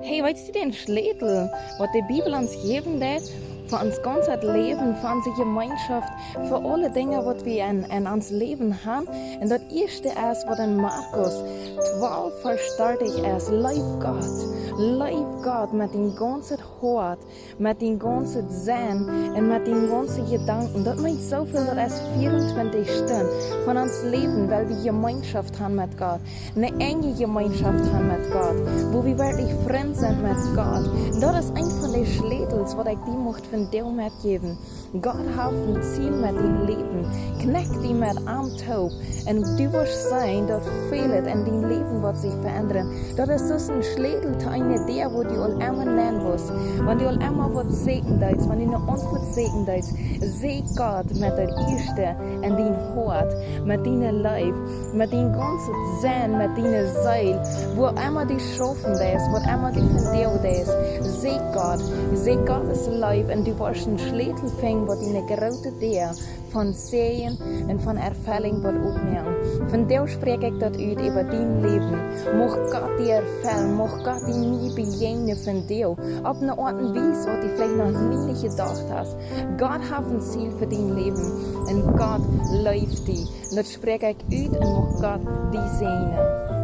Hey, weißt du den Schlätel, was die Bibel uns geben hat? Für uns ganzes Leben, für unsere Gemeinschaft, für alle Dinge, was wir in uns Leben haben. Und das erste ist, was in Markus 12 verstartet ist, live Gott mit dem ganzen Hort, mit dem ganzen Sinn und mit den ganzen Gedanken. Das meint so viel, das ist 24 Stunden von uns Leben, weil wir Gemeinschaft haben mit Gott, eine enge Gemeinschaft haben mit Gott, wo wir wirklich Freunde sind mit Gott. Und das ist ein von den Schlätels, was ich dir möchte von dir mitgeben. Gott hat ein Ziel mit dem Leben. Kneck die mit am Taub. Und du wirst sein, dort fehlt in dein Leben, was sich verändern. Das ist so ein Schlätel, eine Idee, wo du all immer lernen musst. Wenn du all immer was segnen willst, wenn du eine Antwort segnen willst, seh Gott mit der Erste in dein Hort, mit deinem Leib, mit deinem ganzen Sinn, mit deiner Seele, wo immer die schaffen ist, wo immer die verdient ist. Seh Gottes Leib und du wirst ein Schlätel finden, wo deine große Idee von Sehen und von Erfüllung wird aufnehmen. Von dir spreche ich das aus über dein Leben. Mocht Gott dir erfüllen, mocht Gott dir nie begegnen von dir. Auf eine Art und Weise, was du vielleicht noch nie nicht gedacht hast. Gott hat ein Ziel für dein Leben und Gott läuft dich. Und das spreche ich aus und mocht Gott dich segnen.